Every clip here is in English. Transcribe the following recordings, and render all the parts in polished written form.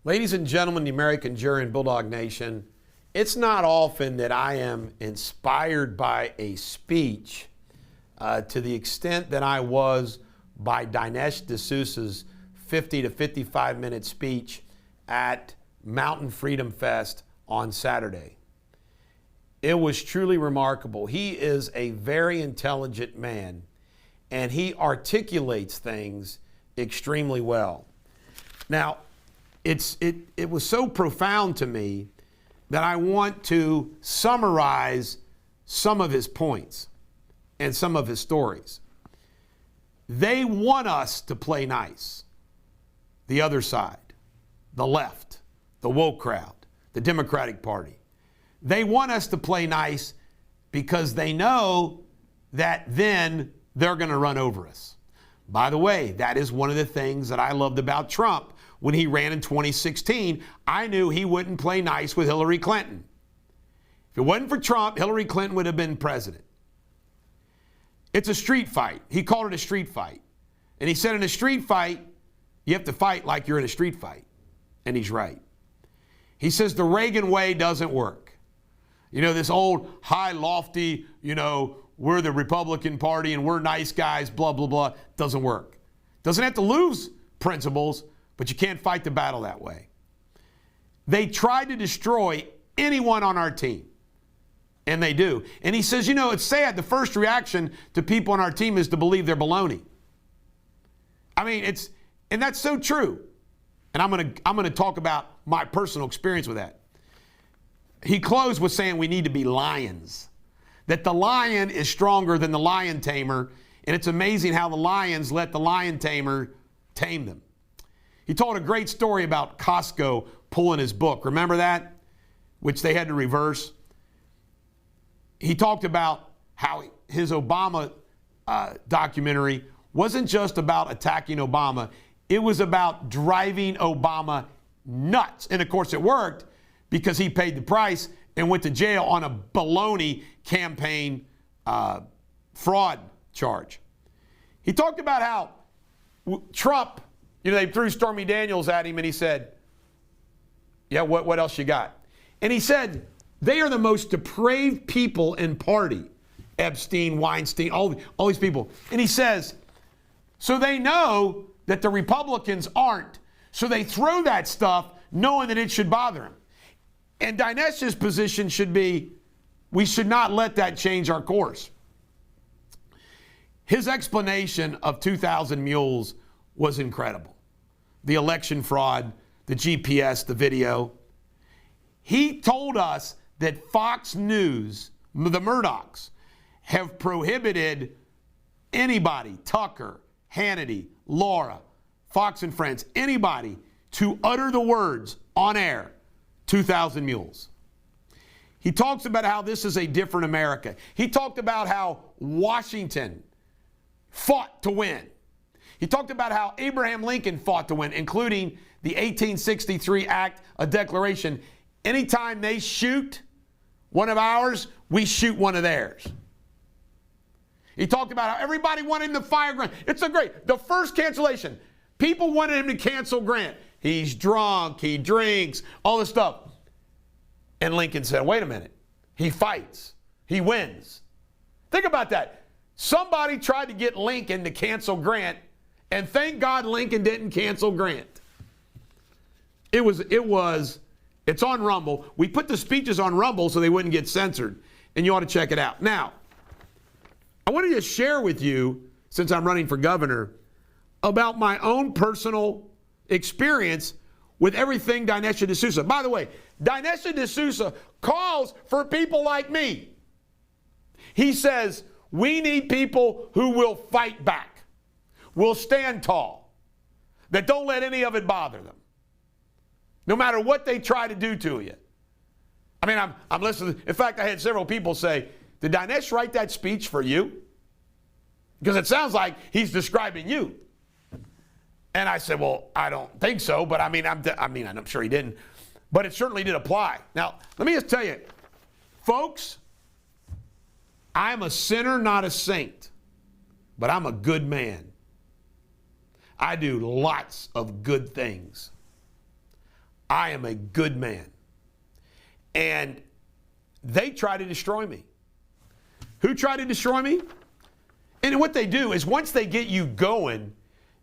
Ladies and gentlemen, the American jury and Bulldog Nation, it's not often that I am inspired by a speech to the extent that I was by Dinesh D'Souza's 50 to 55 minute speech at Mountain Freedom Fest on Saturday. It was truly remarkable. He is a very intelligent man, and he articulates things extremely well. Now, it was so profound to me that I want to summarize some of his points and some of his stories. They want us to play nice. The other side, the left, the woke crowd, the Democratic Party. They want us to play nice because they know that then they're going to run over us. By the way, that is one of the things that I loved about Trump. When he ran in 2016, I knew he wouldn't play nice with Hillary Clinton. If it wasn't for Trump, Hillary Clinton would have been president. It's a street fight. He called it a street fight. And he said in a street fight, you have to fight like you're in a street fight. And he's right. He says the Reagan way doesn't work. You know, this old high lofty, we're the Republican Party and we're nice guys, blah, blah, blah, doesn't work. Doesn't have to lose principles, but you can't fight the battle that way. They tried to destroy anyone on our team, and they do. And he says, it's sad. The first reaction to people on our team is to believe they're baloney. I mean, and that's so true. And I'm going to talk about my personal experience with that. He closed with saying we need to be lions, that the lion is stronger than the lion tamer, and it's amazing how the lions let the lion tamer tame them. He told a great story about Costco pulling his book. Remember that? Which they had to reverse. He talked about how his Obama documentary wasn't just about attacking Obama. It was about driving Obama nuts. And of course it worked because he paid the price and went to jail on a baloney campaign fraud charge. He talked about how Trump, they threw Stormy Daniels at him and he said, yeah, what else you got? And he said, they are the most depraved people in party. Epstein, Weinstein, all these people. And he says, so they know that the Republicans aren't. So they throw that stuff knowing that it should bother them. And Dinesh's position should be, we should not let that change our course. His explanation of 2,000 mules was incredible. The election fraud, the GPS, the video. He told us that Fox News, the Murdochs, have prohibited anybody, Tucker, Hannity, Laura, Fox and Friends, anybody to utter the words on air, 2,000 mules. He talks about how this is a different America. He talked about how Washington fought to win. He talked about how Abraham Lincoln fought to win, including the 1863 Act, a declaration. Anytime they shoot one of ours, we shoot one of theirs. He talked about how everybody wanted him to fire Grant. It's the first cancellation. People wanted him to cancel Grant. He's drunk, he drinks, all this stuff. And Lincoln said, wait a minute. He fights. He wins. Think about that. Somebody tried to get Lincoln to cancel Grant, and thank God Lincoln didn't cancel Grant. It's on Rumble. We put the speeches on Rumble so they wouldn't get censored, and you ought to check it out. Now, I wanted to share with you, since I'm running for governor, about my own personal experience with everything Dinesh D'Souza. By the way, Dinesh D'Souza calls for people like me. He says, we need people who will fight back, will stand tall, that don't let any of it bother them, no matter what they try to do to you. I mean, I'm listening. In fact, I had several people say, did Dinesh write that speech for you? Because it sounds like he's describing you. And I said, well, I don't think so, but I'm sure he didn't. But it certainly did apply. Now, let me just tell you, folks, I'm a sinner, not a saint, but I'm a good man. I do lots of good things. I am a good man. And they try to destroy me. Who tried to destroy me? And what they do is once they get you going,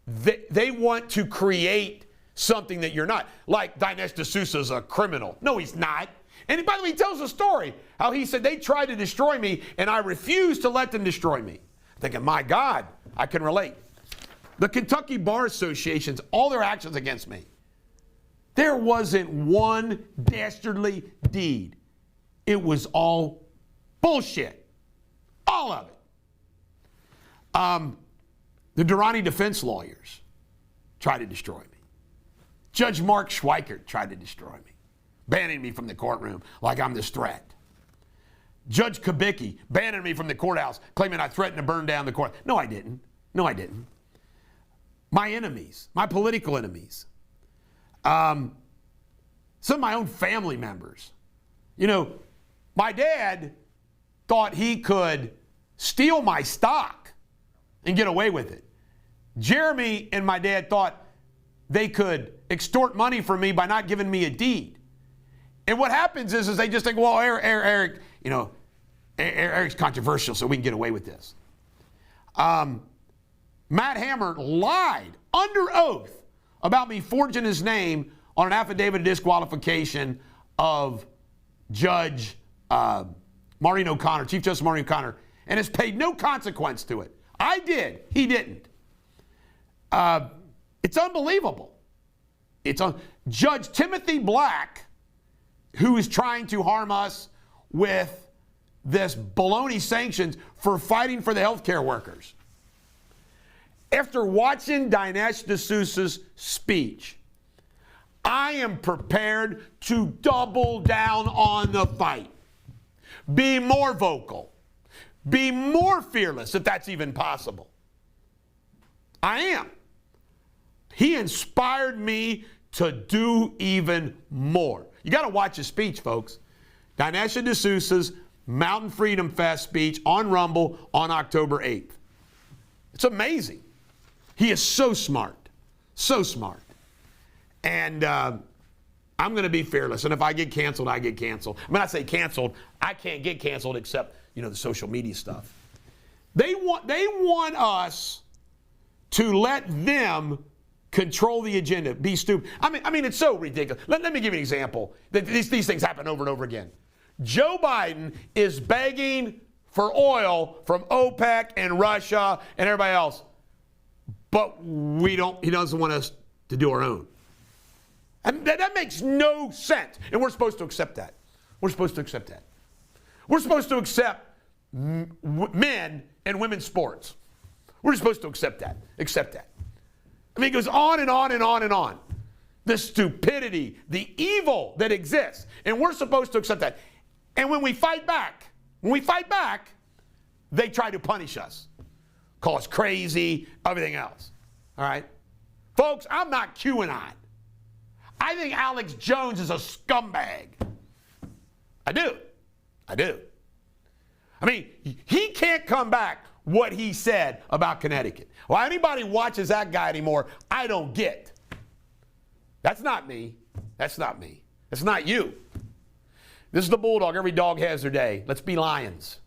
they want to create something that you're not. Like Dinesh D'Souza is a criminal. No, he's not. And by the way, he tells a story how he said they tried to destroy me and I refused to let them destroy me. Thinking, my God, I can relate. The Kentucky Bar Associations, all their actions against me. There wasn't one dastardly deed. It was all bullshit. All of it. The Durrani defense lawyers tried to destroy me. Judge Mark Schweikert tried to destroy me, banning me from the courtroom like I'm this threat. Judge Kubicki banning me from the courthouse, claiming I threatened to burn down the court. No, I didn't. No, I didn't. My enemies, my political enemies, some of my own family members. You know, my dad thought he could steal my stock and get away with it. Jeremy and my dad thought they could extort money from me by not giving me a deed. And what happens is they just think, well, Eric, you know, Eric's controversial, so we can get away with this. Matt Hammer lied under oath about me forging his name on an affidavit of disqualification of Judge Maureen O'Connor, Chief Justice Maureen O'Connor, and has paid no consequence to it. I did. He didn't. It's unbelievable. Judge Timothy Black, who is trying to harm us with this baloney sanctions for fighting for the healthcare workers. After watching Dinesh D'Souza's speech, I am prepared to double down on the fight. Be more vocal. Be more fearless, if that's even possible. I am. He inspired me to do even more. You got to watch his speech, folks. Dinesh D'Souza's Mountain Freedom Fest speech on Rumble on October 8th. It's amazing. He is so smart. So smart. And I'm going to be fearless. And if I get canceled, I get canceled. When I say canceled, I can't get canceled except, you know, the social media stuff. They want us to let them control the agenda, be stupid. I mean, it's so ridiculous. Let me give you an example. These things happen over and over again. Joe Biden is begging for oil from OPEC and Russia and everybody else, but he doesn't want us to do our own. And that makes no sense. And we're supposed to accept that. We're supposed to accept that. We're supposed to accept men and women's sports. We're supposed to accept that. Accept that. I mean, it goes on and on and on and on. The stupidity, the evil that exists. And we're supposed to accept that. And when we fight back, they try to punish us. Call us crazy, everything else. All right? Folks, I'm not QAnon. I think Alex Jones is a scumbag. I do. I mean, he can't come back what he said about Connecticut. Well, anybody watches that guy anymore, I don't get. That's not me. That's not me. That's not you. This is the Bulldog. Every dog has their day. Let's be lions.